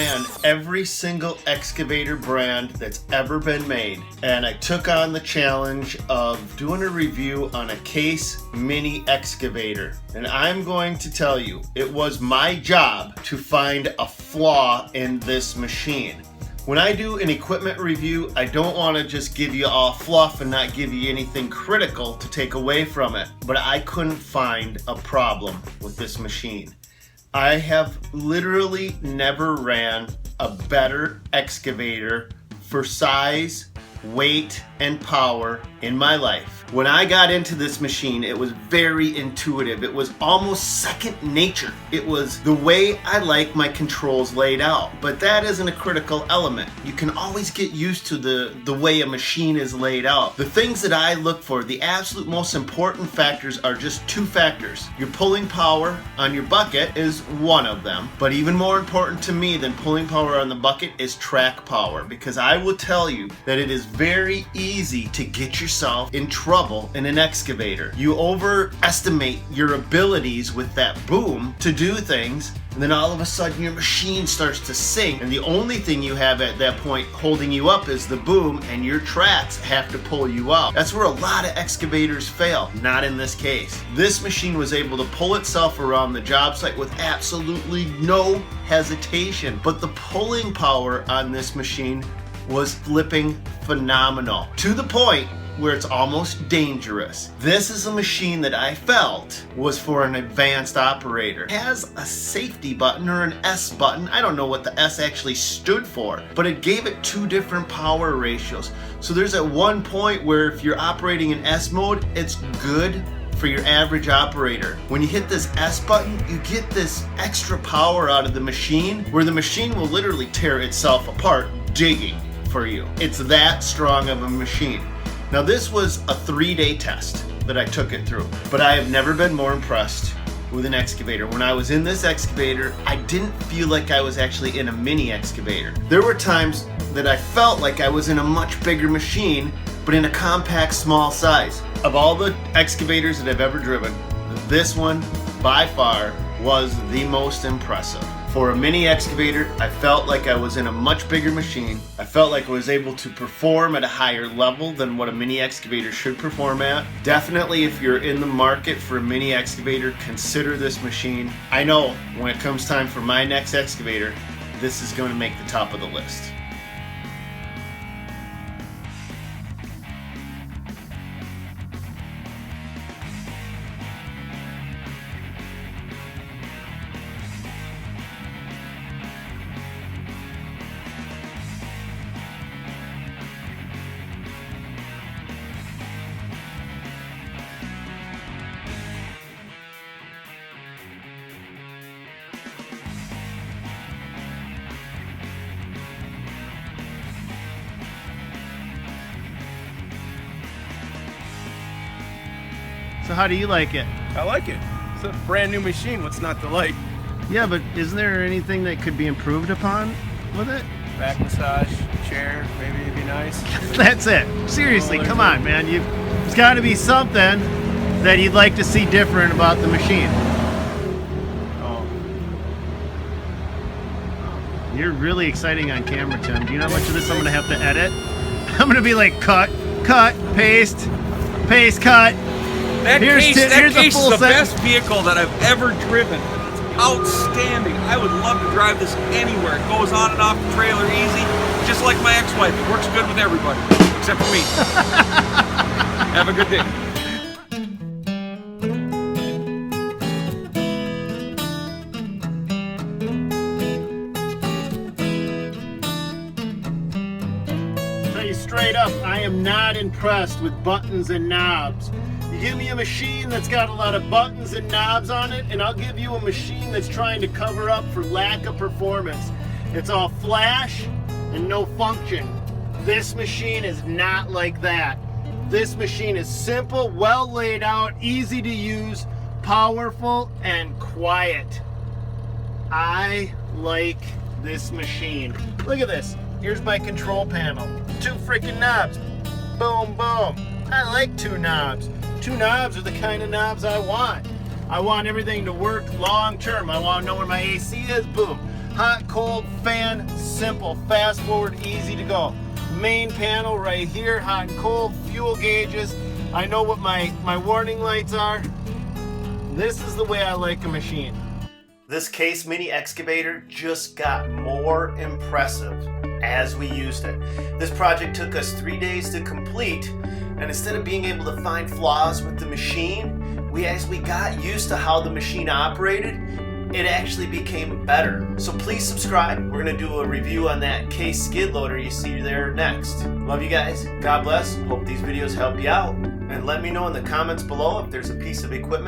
ran every single excavator brand that's ever been made, and I took on the challenge of doing a review on a Case mini excavator. And I'm going to tell you, it was my job to find a flaw in this machine. When I do an equipment review, I don't want to just give you all fluff and not give you anything critical to take away from it. But I couldn't find a problem with this machine. I have literally never ran a better excavator for size, weight, and power in my life. When I got into this machine, it was very intuitive. It was almost second nature. It was the way I like my controls laid out. But that isn't a critical element. You can always get used to the way a machine is laid out. The things that I look for, the absolute most important factors are just two factors. Your pulling power on your bucket is one of them. But even more important to me than pulling power on the bucket is track power. Because I will tell you that it is very easy to get yourself in trouble in an excavator. You overestimate your abilities with that boom to do things, and then all of a sudden your machine starts to sink, and the only thing you have at that point holding you up is the boom, and your tracks have to pull you out. That's where a lot of excavators fail. Not in this case. This machine was able to pull itself around the job site with absolutely no hesitation. But the pulling power on this machine was flipping phenomenal, to the point where it's almost dangerous. This is a machine that I felt was for an advanced operator. It has a safety button or an S button. I don't know what the S actually stood for, but it gave it two different power ratios. So there's at one point where if you're operating in S mode, it's good for your average operator. When you hit this S button, you get this extra power out of the machine where the machine will literally tear itself apart digging for you. It's that strong of a machine. Now this was a 3-day test that I took it through, but I have never been more impressed with an excavator. When I was in this excavator, I didn't feel like I was actually in a mini excavator. There were times that I felt like I was in a much bigger machine, but in a compact, small size. Of all the excavators that I've ever driven, this one by far was the most impressive. For a mini excavator, I felt like I was in a much bigger machine. I felt like I was able to perform at a higher level than what a mini excavator should perform at. Definitely, if you're in the market for a mini excavator, consider this machine. I know when it comes time for my next excavator, this is going to make the top of the list. So how do you like it? I like it. It's a brand new machine. What's not to like? Yeah, but isn't there anything that could be improved upon with it? Back massage, chair, maybe it'd be nice. That's it. Seriously, come on, man. There's got to be something that you'd like to see different about the machine. Oh. You're really exciting on camera, Tim. Do you know how much of this I'm going to have to edit? I'm going to be like, cut, paste, cut. That case is the set. best vehicle that I've ever driven. It's outstanding. I would love to drive this anywhere. It goes on and off the trailer easy, just like my ex-wife. It works good with everybody, except for me. Have a good day. Tell you straight up, I am not impressed with buttons and knobs. You give me a machine that's got a lot of buttons and knobs on it, and I'll give you a machine that's trying to cover up for lack of performance. It's all flash and no function. This machine is not like that. This machine is simple, well laid out, easy to use, powerful, and quiet. I like this machine. Look at this. Here's my control panel. 2 freaking knobs. Boom, boom. I like 2 knobs. 2 knobs are the kind of knobs I want. I want everything to work long term. I want to know where my AC is. Boom. hot, cold, fan, simple, fast forward, easy to go. Main panel right here, hot and cold, fuel gauges. I know what my warning lights are. This is the way I like a machine. This Case Mini excavator just got more impressive as we used it. This project took us 3 days to complete, and instead of being able to find flaws with the machine, as we got used to how the machine operated, it actually became better. So please subscribe. We're gonna do a review on that Case skid loader you see there next. Love you guys. God bless. Hope these videos help you out. And let me know in the comments below if there's a piece of equipment